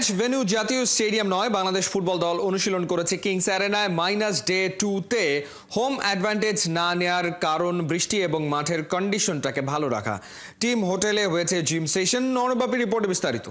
Match venue জাতীয় stadium নয়, Bangladesh football দল অনুশীলন করেছে কিংস অ্যারেনায় -ডে 2-তে। হোম অ্যাডভান্টেজ না নেয়ার কারণ বৃষ্টি এবং মাঠের কন্ডিশনটাকে ভালো রাখা। টিম হোটেলে হয়েছে জিম সেশন। নরবাপী রিপোর্টে বিস্তারিত।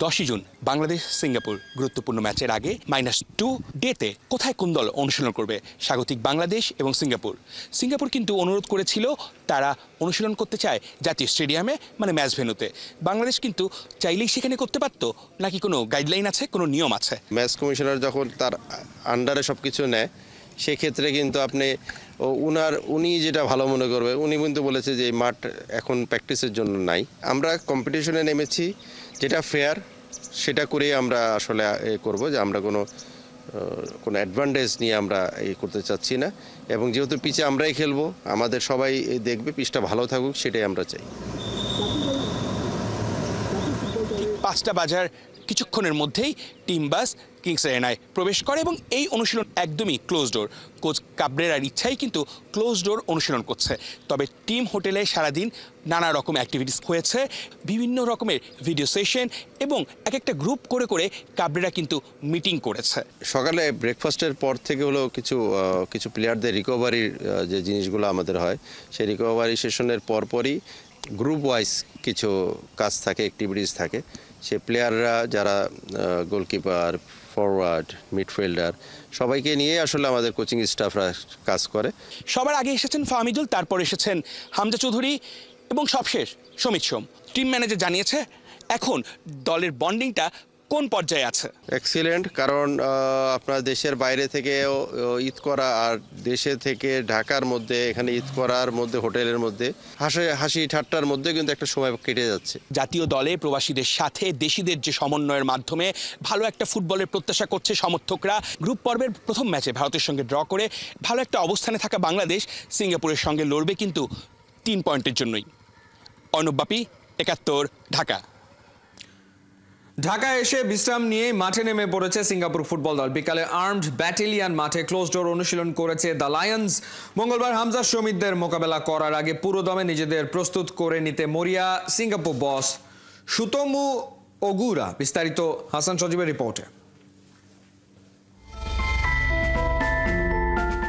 10 জুন বাংলাদেশ সিঙ্গাপুর গুরুত্বপূর্ণ ম্যাচের আগে -2-ডেতে কোথায় কোন দল অনুশীলন করবে স্বাগতিক বাংলাদেশ এবং সিঙ্গাপুর। সিঙ্গাপুর কিন্তু অনুরোধ করেছিল তারা অনুশীলন করতে চায় জাতীয় স্টেডিয়ামে, মানে ম্যাচ ভেন্যুতে। বাংলাদেশ কিন্তু চাইলেই সেখানে করতে পারতো, নাকি কোনো গাইডলাইন আছে, কোনো নিয়ম আছে? ম্যাচ কমিশনার যখন তার আন্ডারে সব কিছু নেয়, সেক্ষেত্রে কিন্তু আপনি উনি যেটা ভালো মনে করবে, উনি কিন্তু বলেছে যে এই মাঠ এখন প্র্যাকটিসের জন্য নাই। আমরা কম্পিটিশনে নেমেছি, যেটা ফেয়ার সেটা করেই আমরা আসলে করব, যে আমরা কোনো অ্যাডভান্টেজ নিয়ে আমরা করতে চাচ্ছি না। এবং যেহেতু পিচে আমরাই খেলবো, আমাদের সবাই দেখবে, পিচটা ভালো থাকুক, সেটাই আমরা চাই। 5টা বাজার কিছুক্ষণের মধ্যেই টিম বাস কিংস অ্যারেনায় প্রবেশ করে এবং এই অনুশীলন একদমই ক্লোজ ডোর। কোচ কাবরেরার ইচ্ছাই কিন্তু ক্লোজ ডোর অনুশীলন করছে। তবে টিম হোটেলে সারাদিন নানা রকম অ্যাক্টিভিটিস হয়েছে, বিভিন্ন রকমের ভিডিও সেশন এবং এক একটা গ্রুপ করে করে কাবরেরা কিন্তু মিটিং করেছে। সকালে ব্রেকফাস্টের পর থেকে হলো কিছু প্লেয়ারদের রিকভারির যে জিনিসগুলো আমাদের হয়, সেই রিকভারি সেশনের পরপরই গ্রুপ ওয়াইজ কিছু কাজ থাকে, অ্যাক্টিভিটিস থাকে। সে প্লেয়াররা যারা গোলকিপার, ফরওয়ার্ড, মিডফিল্ডার, সবাইকে নিয়ে আসলে আমাদের কোচিং স্টাফরা কাজ করে। সবার আগে এসেছেন ফাহমিদুল, তারপর এসেছেন হামজা চৌধুরী এবং সবশেষ সমিত সোম। টিম ম্যানেজার জানিয়েছে এখন দলের বন্ডিংটা কোন পর্যায়ে আছে। এক্সিলেন্ট, কারণ আপনার দেশের বাইরে থেকে ঈদ করা আর দেশে থেকে ঢাকার মধ্যে এখানে ঈদ করার মধ্যে, হোটেলের মধ্যে হাসি ঠাট্টার মধ্যে কিন্তু একটা সময় কেটে যাচ্ছে। জাতীয় দলে প্রবাসীদের সাথে দেশিদের যে সমন্বয়ের মাধ্যমে ভালো একটা ফুটবলের প্রত্যাশা করছে সমর্থকরা। গ্রুপ পর্বের প্রথম ম্যাচে ভারতের সঙ্গে ড্র করে ভালো একটা অবস্থানে থাকা বাংলাদেশ সিঙ্গাপুরের সঙ্গে লড়বে কিন্তু 3 পয়েন্টের জন্যই। অর্ণব বাপি, 71, ঢাকা। ঢাকায় এসে বিশ্রাম নিয়ে মাঠে নেমে পড়েছে সিঙ্গাপুর ফুটবল দল। বিকালে আর্মড ব্যাটালিয়ন মাঠে ক্লোজ ডোর অনুশীলন করেছে দ্য লায়ন্স। মঙ্গলবার হামজা শমিতদের মোকাবেলা করার আগে পুরোদমে নিজেদের প্রস্তুত করে নিতে মরিয়া সিঙ্গাপুর বস সুতোমু ওগুরা। বিস্তারিত হাসান সজীবের রিপোর্টে।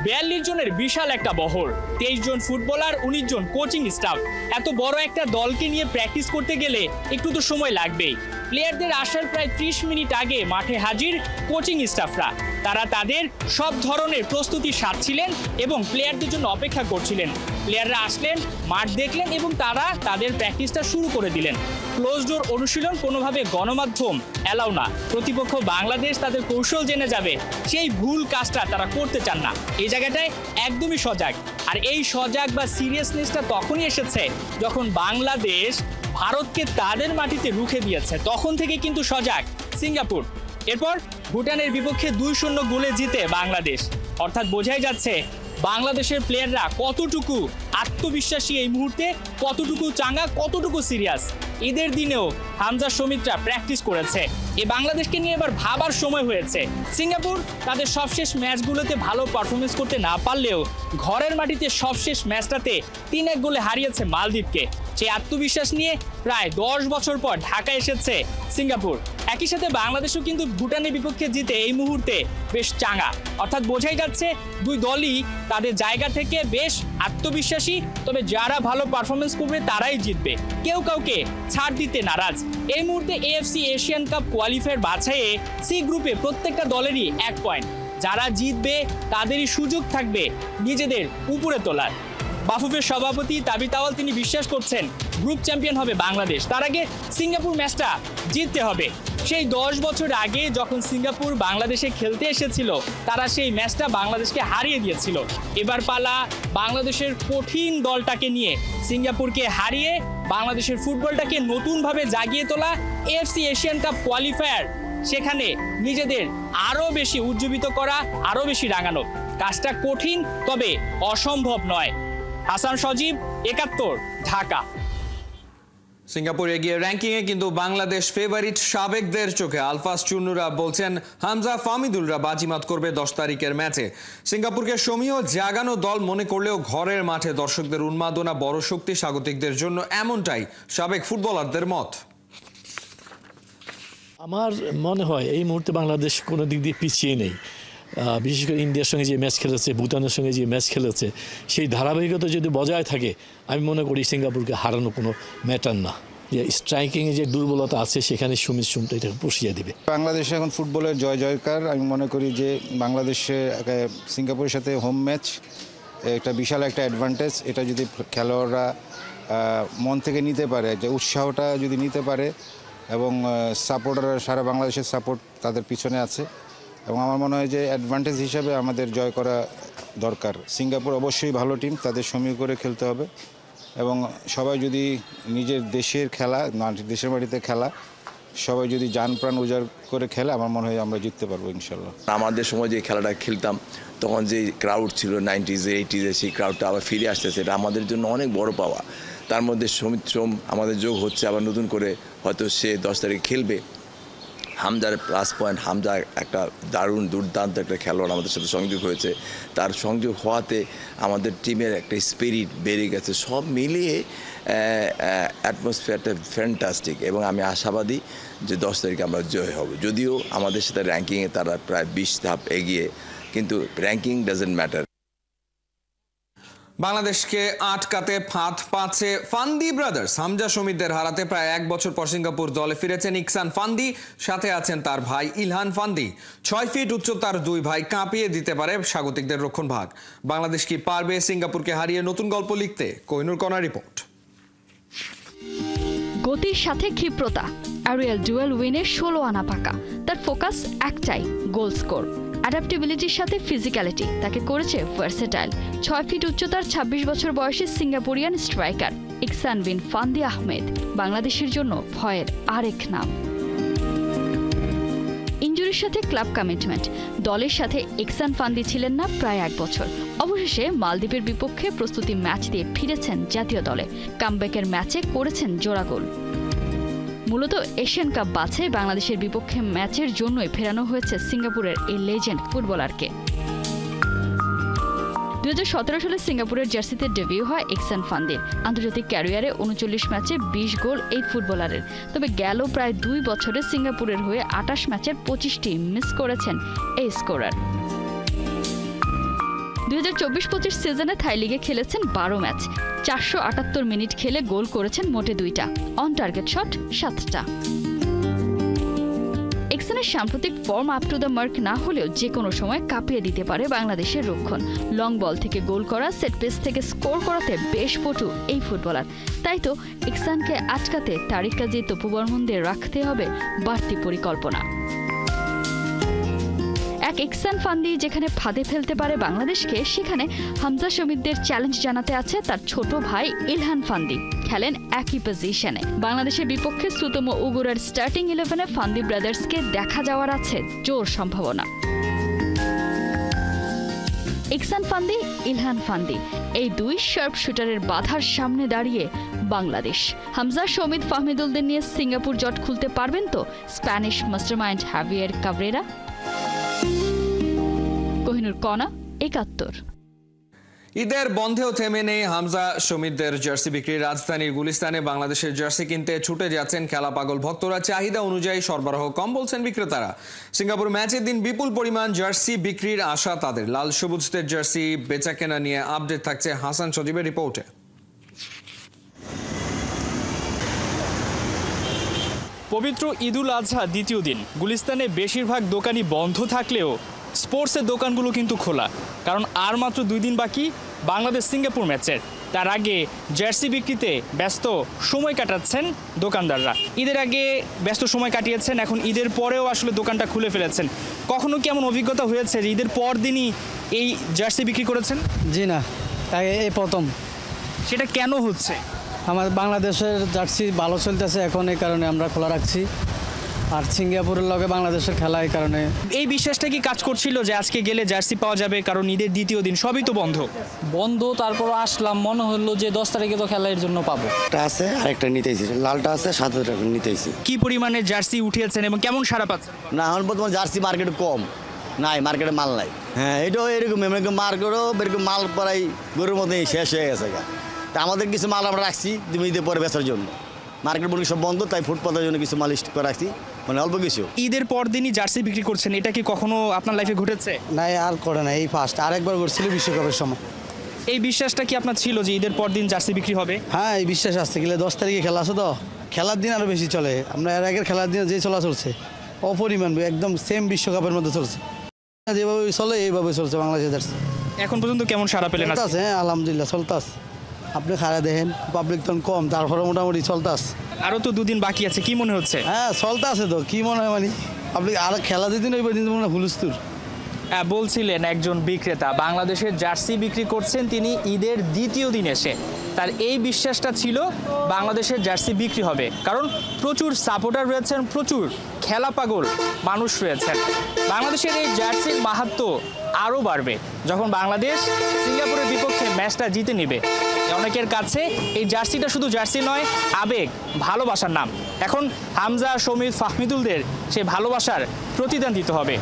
42 জনের বিশাল একটা বহর, 23 জন ফুটবলার, 19 জন কোচিং স্টাফ। এত বড় একটা দলকে নিয়ে প্র্যাকটিস করতে গেলে একটু তো সময় লাগবেই। প্লেয়ারদের আসার প্রায় 30 মিনিট আগে মাঠে হাজির কোচিং স্টাফরা। তারা তাদের সব ধরনের প্রস্তুতি সারছিলেন এবং প্লেয়ারদের জন্য অপেক্ষা করছিলেন। প্লেয়াররা আসলেন, মাঠ দেখলেন এবং তারা তাদের প্র্যাকটিসটা শুরু করে দিলেন। ক্লোজ ডোর অনুশীলন কোনোভাবে গণমাধ্যম অ্যালাউ না। প্রতিপক্ষ বাংলাদেশ তাদের কৌশল জেনে যাবে, সেই ভুল কাজটা তারা করতে চান না। এই জায়গাটায় একদমই সজাগ। আর এই সজাগ বা সিরিয়াসনেসটা তখনই এসেছে যখন বাংলাদেশ ভারতকে তাদের মাটিতে রুখে দিয়েছে। তখন থেকে কিন্তু সজাগ সিঙ্গাপুর। এরপর ভুটানের বিপক্ষে 2-0 গোলে জিতে বাংলাদেশ। অর্থাৎ বোঝাই যাচ্ছে বাংলাদেশের প্লেয়াররা কতটুকু আত্মবিশ্বাসী এই মুহূর্তে, কতটুকু চাঙ্গা, কতটুকু সিরিয়াস। ঈদের দিনেও হামজা শমিতরা প্র্যাকটিস করেছে। এই বাংলাদেশকে নিয়ে এবার ভাবার সময় হয়েছে। সিঙ্গাপুর তাদের সবশেষ ম্যাচগুলোতে ভালো পারফরমেন্স করতে না পারলেও ঘরের মাটিতে সবশেষ ম্যাচটাতে 3-1 গোলে হারিয়েছে মালদ্বীপকে। সেই আত্মবিশ্বাস নিয়ে প্রায় 10 বছর পর ঢাকা এসেছে সিঙ্গাপুর। একই সাথে বাংলাদেশও কিন্তু ভুটানের বিপক্ষে জিতে এই মুহূর্তে বেশ চাঙ্গা। অর্থাৎ বোঝাই যাচ্ছে দুই দলই তাদের জায়গা থেকে বেশ আত্মবিশ্বাসী। তবে যারা ভালো পারফরমেন্স করবে তারাই জিতবে, কেউ কাউকে ছাড় দিতে নারাজ। এই মুহূর্তে এএফসি এশিয়ান কাপ কোয়ালিফায়ার বাছাইয়ে সি গ্রুপে প্রত্যেকটা দলেরই 1 পয়েন্ট। যারা জিতবে তাদেরই সুযোগ থাকবে নিজেদের উপরে তোলার। বাফুফের সভাপতি তাবিত আওয়াল তিনি বিশ্বাস করছেন গ্রুপ চ্যাম্পিয়ন হবে বাংলাদেশ। তার আগে সিঙ্গাপুর ম্যাচটা জিততে হবে। সেই 10 বছর আগে যখন সিঙ্গাপুর বাংলাদেশে খেলতে এসেছিল, তারা সেই ম্যাচটা বাংলাদেশকে হারিয়ে দিয়েছিল। এবার পালা বাংলাদেশের কঠিন দলটাকে নিয়ে সিঙ্গাপুরকে হারিয়ে বাংলাদেশের ফুটবলটাকে নতুনভাবে জাগিয়ে তোলা, এএফসি এশিয়ান কাপ কোয়ালিফায়ার সেখানে নিজেদের আরও বেশি উজ্জীবিত করা, আরও বেশি রাঙানো। কাজটা কঠিন, তবে অসম্ভব নয়। হাসান সজীব, 71, ঢাকা। সিঙ্গাপুর এগিয়ে র্যাঙ্কিংয়ে, কিন্তু বাংলাদেশ ফেভারিট। সাবেকদের চোখে আলফাস চুন্নুরা বলছেন হামজা ফাহমিদুলরা বাজিমাত করবে 10 তারিখের ম্যাচে। সিঙ্গাপুরকে সমীহ জাগানো দল মনে করলেও ঘরের মাঠে দর্শকদের উন্মাদনা বড় শক্তি স্বাগতিকদের জন্য, এমনটাই সাবেক ফুটবলারদের মত। আমার মনে হয় এই মুহূর্তে বাংলাদেশ কোনো দিক দিয়ে পিছিয়ে নেই। বিশেষ করে ইন্ডিয়ার সঙ্গে যে ম্যাচ খেলেছে, ভুটানের সঙ্গে যে ম্যাচ খেলেছে, সেই ধারাবাহিকতা যদি বজায় থাকে আমি মনে করি সিঙ্গাপুরকে হারানো কোনো ম্যাটার না। যে স্ট্রাইকিংয়ে যে দুর্বলতা আছে সেখানে সুমিত সুমটা এটা পুষিয়ে দেবে। বাংলাদেশে এখন ফুটবলের জয় জয়কার। আমি মনে করি যে বাংলাদেশে সিঙ্গাপুরের সাথে হোম ম্যাচ একটা বিশাল একটা অ্যাডভান্টেজ। এটা যদি খেলোয়াড়রা মন থেকে নিতে পারে, যে উৎসাহটা যদি নিতে পারে, এবং সাপোর্টাররা সারা বাংলাদেশের সাপোর্ট তাদের পিছনে আছে, এবং আমার মনে হয় যে অ্যাডভান্টেজ হিসাবে আমাদের জয় করা দরকার। সিঙ্গাপুর অবশ্যই ভালো টিম, তাদের সমীহ করে খেলতে হবে, এবং সবাই যদি নিজের দেশের খেলা, দেশের মাটিতে খেলা, সবাই যদি জান প্রাণ উজাড় করে খেলে, আমার মনে হয় আমরা জিততে পারবো ইনশাল্লাহ। আমাদের সময় যে খেলাটা খেলতাম তখন যে ক্রাউড ছিল 90s 80s, সেই ক্রাউডটা আবার ফিরে আসতেছে, এটা আমাদের জন্য অনেক বড় পাওয়া। তার মধ্যে সমিত সোম আমাদের যোগ হচ্ছে আবার নতুন করে, হয়তো সে 10 তারিখ খেলবে। হামজার প্লাস পয়েন্ট, হামজা একটা দারুণ দুর্দান্ত একটা খেলোয়াড় আমাদের সাথে সংযোগ হয়েছে। তার সংযোগ হওয়াতে আমাদের টিমের একটা স্পিরিট বেড়ে গেছে। সব মিলিয়ে অ্যাটমসফিয়ারটা ফ্যান্টাস্টিক, এবং আমি আশাবাদী যে 10 তারিখে আমরা জয় হব। যদিও আমাদের সাথে র্যাঙ্কিংয়ে তারা প্রায় 20 ধাপ এগিয়ে, কিন্তু র্যাঙ্কিং ডাজেন্ট ম্যাটার। বাংলাদেশকে আটকাতে ফাঁদ পাচ্ছে ফান্দি ব্রাদার্স। হামজা শমীদদের হারাতে প্রায় 1 বছর পর সিঙ্গাপুর দলে ফিরেছেন ইকসান ফান্দি, সাথে আছেন তার ভাই ইলহান ফান্দি। 6 ফিট উচ্চতার দুই ভাই কাঁপিয়ে দিতে পারে স্বাগতিকদের রক্ষণভাগ। বাংলাদেশ কি পারবে সিঙ্গাপুরকে হারিয়ে নতুন গল্প লিখতে? কোহিনুর কণা রিপোর্ট। গতির সাথে ক্ষিপ্রতা, অ্যারিয়াল ডুয়েল উইনের 16 আনা পাকা। তার ফোকাস একটাই, গোল স্কোর। অ্যাডাপ্টেবিলিটির সাথে ফিজিক্যালিটি তাকে করেছে ভার্সেটাইল। 6 ফিট উচ্চতার 26 বছর বয়সী সিঙ্গাপুরিয়ান স্ট্রাইকার ইকসান বিন ফান্দি আহমেদ বাংলাদেশের জন্য ভয়ের আরেক নাম। ইনজুরির সাথে ক্লাব কমিটমেন্ট, দলের সাথে ইকসান ফান্দি ছিলেন না প্রায় 1 বছর। অবশেষে মালদ্বীপের বিপক্ষে প্রস্তুতি ম্যাচ দিয়ে ফিরেছেন জাতীয় দলে। কামব্যাকের ম্যাচে করেছেন জোড়া গোল। মূলত এশিয়ান কাপ বাছাই বাংলাদেশের বিপক্ষে ম্যাচের জন্যই ফেরানো হয়েছে সিঙ্গাপুরের এই লেজেন্ড ফুটবলারকে। 2017 সালে সিঙ্গাপুরের জার্সিতে ডেবিউ হয় ইকসান ফান্দির। আন্তর্জাতিক ক্যারিয়ারে 39 ম্যাচে 20 গোল এই ফুটবলারের। তবে গেল প্রায় 2 বছরে সিঙ্গাপুরের হয়ে 28 ম্যাচের 25টি মিস করেছেন এই স্কোরার। 2024-25 সিজনে থাই লিগে খেলেছেন 12 ম্যাচ, 478 মিনিট খেলে গোল করেছেন মোটে 2টা, অন টার্গেট শট 7টা। ইকসানের সাম্প্রতিক form up to the mark না হলেও যে কোনো সময় কাঁপিয়ে দিতে পারে বাংলাদেশের রক্ষণ। লং বল থেকে গোল করা, সেট পিস থেকে স্কোর করাতে বেশ পটু এই ফুটবলার। তাই তো ইকসানকে আটকাতে তারিক কাজী, তপু বর্মনদের রাখতে হবে বাড়তি পরিকল্পনা। এক ইকসান ফান্দি যেখানে ফাঁদে ফেলতে পারে বাংলাদেশকে, সেখানে হামজা শমীদদের চ্যালেঞ্জ জানাতে আছে তার ছোট ভাই ইলহান ফান্দি। খেলেন একই পজিশনে। বাংলাদেশের বিপক্ষে সুতোমো উগুরার স্টার্টিং 11-এ ফান্দি ব্রাদার্সকে দেখা যাওয়ার আছে জোর সম্ভাবনা। ইকসান ফান্দি, ইলহান ফান্দি, এই দুই শার্প শুটারের বাধার সামনে দাঁড়িয়ে বাংলাদেশ। হামজা শমীদ ফাহমিদুলদের নিয়ে সিঙ্গাপুর জট খুলতে পারবেন তো Spanish mastermind Javier Cabrera? Kohinoor কণা, 71। ঈদের বন্ধেও থেমে নেই হামজা শমীদদের জার্সি বিক্রি। রাজধানীর গুলিস্তানে বাংলাদেশের জার্সি কিনতে ছুটে যাচ্ছেন খেলা পাগল ভক্তরা। চাহিদা অনুযায়ী সরবরাহ কম বলছেন বিক্রেতারা। সিঙ্গাপুর ম্যাচের দিন বিপুল পরিমাণ জার্সি বিক্রির আশা তাদের। লাল সবুজদের জার্সি বেচা কেনা নিয়ে আপডেট থাকছে হাসান সজীবের রিপোর্টে। পবিত্র ঈদুল আজহা দ্বিতীয় দিন গুলিস্তানে বেশিরভাগ দোকানই বন্ধ থাকলেও স্পোর্টসের দোকানগুলো কিন্তু খোলা, কারণ আর মাত্র 2 দিন বাকি বাংলাদেশ সিঙ্গাপুর ম্যাচের। তার আগে জার্সি বিক্রিতে ব্যস্ত সময় কাটাচ্ছেন দোকানদাররা। ঈদের আগে ব্যস্ত সময় কাটিয়েছেন, এখন ঈদের পরেও আসলে দোকানটা খুলে ফেলেছেন। কখনো কি এমন অভিজ্ঞতা হয়েছে যে ঈদের পর দিনই এই জার্সি বিক্রি করেছেন? জি না, এই প্রথম। সেটা কেন হচ্ছে? আমার বাংলাদেশের জার্সি ভালো চলতেছে এখন, এই কারণে আমরা খোলা রাখছি। আর সিঙ্গাপুরের লগে বাংলাদেশের খেলা এই কারণে। এই বিশ্বাসটা কি কাজ করছিল যে আজকে গেলে জার্সি পাওয়া যাবে, কারণ ঈদের দ্বিতীয় দিন সবই তো বন্ধ? বন্ধ, তারপর আসলাম, মনে হলো যে 10 তারিখে তো খেলা, এর জন্য পাবো। একটা আছে আরেকটা নিতেইছি, লালটা আছে সাদাটা নিতেইছি। কি পরিমাণে জার্সি উঠিয়েছেন এবং কেমন সাড়া পাচ্ছেন? না, এখন বর্তমানে জার্সি মার্কেটে কম নাই, মার্কেটে মাল নাই। হ্যাঁ, এটাও এরকম মার্কেটও এরকম মাল প্রায় গরুর মধ্যেই শেষ হয়ে গেছে। তা আমাদের কিছু মাল আমরা রাখছি ঈদের পরে বেচার জন্য। মার্কেট মুরগি সব বন্ধ, তাই ফুটপাতের জন্য কিছু মাল স্টক করে রাখছি, মানে অল্প কিছু। ঈদের পর দিনই জার্সি বিক্রি করছেন, এটা কি কখনো আপনার লাইফে ঘটেছে? নাই, আর করে না, এই ফার্স্ট। আরেকবার করছিল বিশ্বকাপের সময়। এই বিশ্বাসটা কি আপনার ছিল যে ঈদের পর দিন জার্সি বিক্রি হবে? হ্যাঁ, এই বিশ্বাস আসতে গেলে 10 তারিখে খেলা আছে তো, খেলার দিন আরও বেশি চলে। আমরা এর আগের খেলার দিনে যে চলছে অপরিমাণ, একদম সেম বিশ্বকাপের মধ্যে চলছে। যেভাবে চলে এইভাবে চলছে বাংলাদেশের জার্সি। এখন পর্যন্ত কেমন সাড়া পেলেন? চলতেছে, হ্যাঁ আলহামদুলিল্লাহ চলতেছে। আপনি খারা দেখেন, পাবলিক তখন কম, তারপরে মোটামুটি চলতেছে। আরও তো দুদিন বাকি আছে, কি মনে হচ্ছে? হ্যাঁ চলতেছে তো, কি মনে হয় মানে আপনি আর খেলা দিন ওই দিন মনে হয় হুলস্থুল। বলছিলেন একজন বিক্রেতা বাংলাদেশের জার্সি বিক্রি করছেন তিনি ঈদের দ্বিতীয় দিন এসে। তার এই বিশ্বাসটা ছিল বাংলাদেশের জার্সি বিক্রি হবে, কারণ প্রচুর সাপোর্টার রয়েছেন, প্রচুর খেলা পাগল মানুষ রয়েছেন। বাংলাদেশের এই জার্সির মাহাত্ম্য আরও বাড়বে যখন বাংলাদেশ সিঙ্গাপুরের বিপক্ষে ম্যাচটা জিতে নেবে। অনেকের কাছে এই জার্সিটা শুধু জার্সি নয়, আবেগ, ভালোবাসার নাম। এখন হামজা, শমীদ, ফাহমিদুলদের সেই ভালোবাসার প্রতিদান দিতে হবে।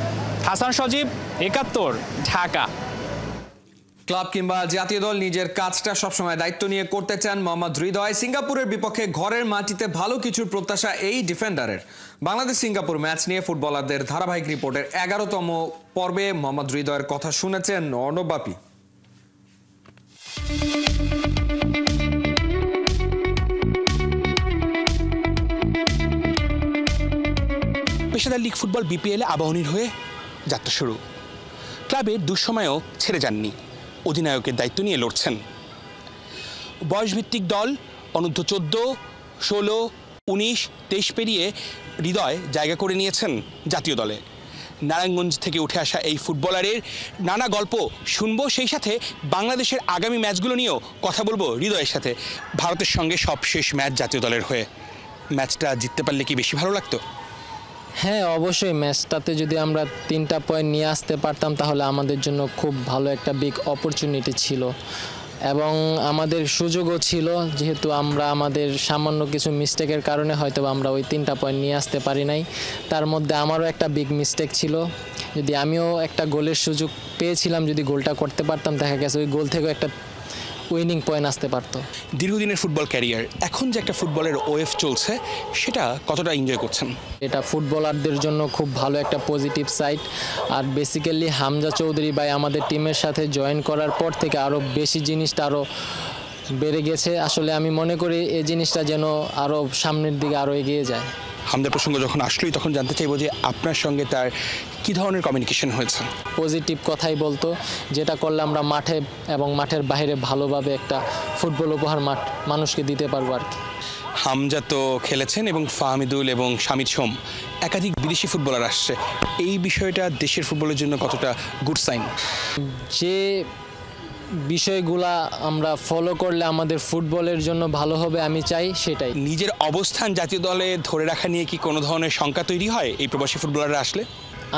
হাসান সজীব, ৭১, ঢাকা। ক্লাব কিংবা জাতীয় দল নিজের কাজটা সবসময় দায়িত্ব নিয়ে করতে চান মোহাম্মদ হৃদয়। সিঙ্গাপুরের বিপক্ষে ঘরের মাটিতে ভালো কিছুর প্রত্যাশা এই ডিফেন্ডারের। বাংলাদেশ সিঙ্গাপুর ম্যাচ নিয়ে ফুটবলারদের ধারাবাহিক রিপোর্টের ১১তম পর্বে মোহাম্মদ হৃদয়ের কথা শুনেছেন অর্ণব বাপি। পেশাদার লীগ ফুটবল বিপিএলে আবাহনীর হয়ে যাত্রা শুরু। ক্লাবের দুঃসময়েও ছেড়ে যাননি, অধিনায়কের দায়িত্ব নিয়ে লড়ছেন। বয়সভিত্তিক দল অনূর্ধ্ব 14, 16, 19, 23 পেরিয়ে হৃদয় জায়গা করে নিয়েছেন জাতীয় দলে। নারায়ণগঞ্জ থেকে উঠে আসা এই ফুটবলারের নানা গল্প শুনবো, সেই সাথে বাংলাদেশের আগামী ম্যাচগুলো নিয়েও কথা বলবো হৃদয়ের সাথে। ভারতের সঙ্গে সবশেষ ম্যাচ জাতীয় দলের হয়ে, ম্যাচটা জিততে পারলে কি বেশি ভালো লাগতো? হ্যাঁ, অবশ্যই। ম্যাচটাতে যদি আমরা 3টা পয়েন্ট নিয়ে আসতে পারতাম তাহলে আমাদের জন্য খুব ভালো একটা বিগ অপরচুনিটি ছিল এবং আমাদের সুযোগও ছিল, যেহেতু আমরা আমাদের সামান্য কিছু মিস্টেকের কারণে হয়তো আমরা ওই 3টা পয়েন্ট নিয়ে আসতে পারি নাই। তার মধ্যে আমারও একটা বিগ মিস্টেক ছিল। যদি আমিও একটা গোলের সুযোগ পেয়েছিলাম, যদি গোলটা করতে পারতাম, দেখা গেছে ওই গোল থেকেও একটা উইনিং পয়েন্ট আসতে পারতো। দীর্ঘদিনের ফুটবল ক্যারিয়ার, এখন যে একটা ফুটবলের ওয়েভ চলছে, সেটা কতটা এনজয় করছেন? এটা ফুটবলারদের জন্য খুব ভালো একটা পজিটিভ সাইড। আর বেসিক্যালি হামজা চৌধুরী ভাই আমাদের টিমের সাথে জয়েন করার পর থেকে আরও বেশি জিনিসটা আরও বেড়ে গেছে। আসলে আমি মনে করি এই জিনিসটা যেন আরও সামনের দিকে আরও এগিয়ে যায়। হামজা প্রসঙ্গ যখন আসলোই তখন জানতে চাইবো যে আপনার সঙ্গে তার কী ধরনের কমিউনিকেশন হয়েছে? পজিটিভ কথাই বলতো, যেটা করলে আমরা মাঠে এবং মাঠের বাইরে ভালোভাবে একটা ফুটবল উপহার মানুষকে দিতে পারবো আর কি। হামজা তো খেলেছেন এবং ফাহমিদুল এবং শামিদ সোম, একাধিক বিদেশি ফুটবলার আসছে। এই বিষয়টা দেশের ফুটবলের জন্য কতটা গুড সাইন? যে বিষয়গুলা আমরা ফলো করলে আমাদের ফুটবলের জন্য ভালো হবে আমি চাই সেটাই। নিজের অবস্থান জাতীয় দলে ধরে রাখা নিয়ে কি কোনো ধরনের শঙ্কা তৈরি হয় এই প্রবাসী ফুটবলাররা আসলে?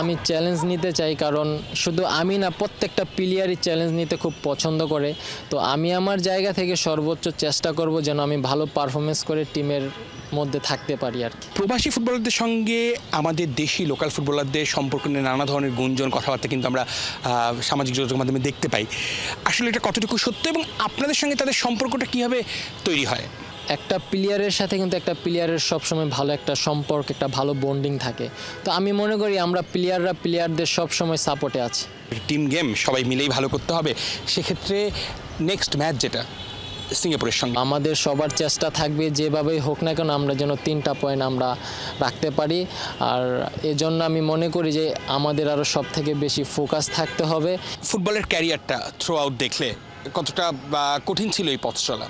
আমি চ্যালেঞ্জ নিতে চাই, কারণ শুধু আমি না, প্রত্যেকটা প্লেয়ারই চ্যালেঞ্জ নিতে খুব পছন্দ করে। তো আমি আমার জায়গা থেকে সর্বোচ্চ চেষ্টা করব যেন আমি ভালো পারফরমেন্স করে টিমের মধ্যে থাকতে পারি আর কি। প্রবাসী ফুটবলারদের সঙ্গে আমাদের দেশি লোকাল ফুটবলারদের সম্পর্ক নিয়ে নানা ধরনের গুঞ্জন, কথাবার্তা কিন্তু আমরা সামাজিক যোগাযোগের মাধ্যমে দেখতে পাই। আসলে এটা কতটুকু সত্য এবং আপনাদের সঙ্গে তাদের সম্পর্কটা কীভাবে তৈরি হয়? একটা প্লেয়ারের সাথে কিন্তু একটা প্লেয়ারের সবসময় ভালো একটা সম্পর্ক, একটা ভালো বন্ডিং থাকে। তো আমি মনে করি আমরা প্লেয়ারদের সবসময় সাপোর্টে আছি। টিম গেম, সবাই মিলেই ভালো করতে হবে। সেক্ষেত্রে নেক্সট ম্যাচ যেটা সিঙ্গাপুরের সঙ্গে, আমাদের সবার চেষ্টা থাকবে যেভাবেই হোক না কেন আমরা যেন 3টা পয়েন্ট আমরা রাখতে পারি। আর এজন্য আমি মনে করি যে আমাদের আরও সব থেকে বেশি ফোকাস থাকতে হবে। ফুটবলের ক্যারিয়ারটা থ্রু আউট দেখলে কতটা কঠিন ছিল এই পথ চলা?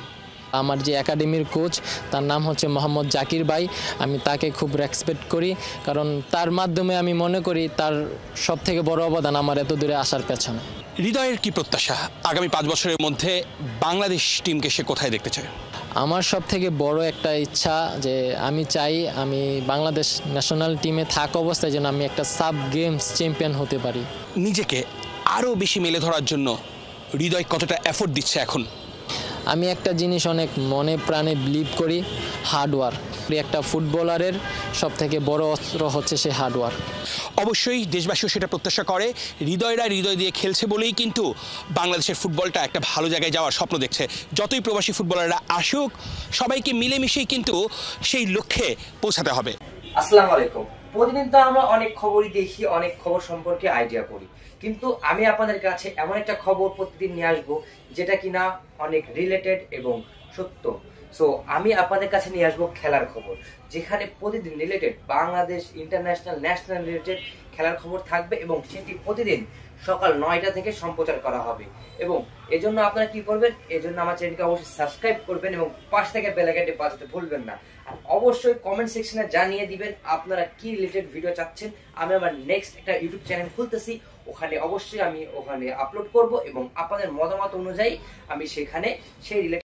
আমার যে একাডেমির কোচ, তার নাম হচ্ছে মোহাম্মদ জাকির ভাই। আমি তাকে খুব রেসপেক্ট করি, কারণ তার মাধ্যমে আমি মনে করি তার সব থেকে বড় অবদান আমার এত দূরে আসার পেছনে। হৃদয়ের কি প্রত্যাশা আগামী 5 বছরের মধ্যে বাংলাদেশ টিমকে সে কোথায় দেখতে চায়? আমার সব থেকে বড় একটা ইচ্ছা যে আমি চাই আমি বাংলাদেশ ন্যাশনাল টিমে থাকা অবস্থায় যেন আমি একটা সাব গেমস চ্যাম্পিয়ন হতে পারি। নিজেকে আরও বেশি মেলে ধরার জন্য হৃদয় কতটা এফোর্ট দিচ্ছে এখন? আমি একটা জিনিস অনেক মনে প্রাণে বিলিভ করি, হার্ডওয়ার্ক। একটা ফুটবলারের সব থেকে বড় অস্ত্র হচ্ছে সে হার্ডওয়ার্ক। অবশ্যই দেশবাসীও সেটা প্রত্যাশা করে। হৃদয়রা হৃদয় দিয়ে খেলছে বলেই কিন্তু বাংলাদেশের ফুটবলটা একটা ভালো জায়গায় যাওয়ার স্বপ্ন দেখছে। যতই প্রবাসী ফুটবলাররা আসুক, সবাইকে মিলেমিশেই কিন্তু সেই লক্ষ্যে পৌঁছাতে হবে। আসসালামু আলাইকুম। প্রতিদিন তো আমরা অনেক খবরই দেখি, অনেক খবর সম্পর্কে আইডিয়া করি, কিন্তু আমি আপনাদের কাছে এমন একটা খবর প্রতিদিন নিয়ে আসবো যেটা কিনা অনেক রিলেটেড এবং সত্য। সো আমি আপনাদের কাছে নিয়ে আসবো খেলার খবর, যেখানে প্রতিদিন related Bangladesh, international, national related খেলার খবর থাকবে এবং সেটি প্রতিদিন সকাল 9টা থেকে সম্প্রচার করা হবে। এবং এজন্য আপনারা কি করবেন, এজন্য আমার চ্যানেলকে অবশ্যই সাবস্ক্রাইব করবেন এবং পাশ থেকে বেল আইকনটি বাজাতে ভুলবেন না। আর অবশ্যই কমেন্ট সেকশনে জানিয়ে দিবেন আপনারা কি রিলেটেড ভিডিও চাচ্ছেন। আমি আমার নেক্সট একটা ইউটিউব চ্যানেল খুলতেছি, ওখানে অবশ্যই আমি ওখানে আপলোড করব এবং আপনাদের মতামত অনুযায়ী আমি সেখানে সেই রিলেটেড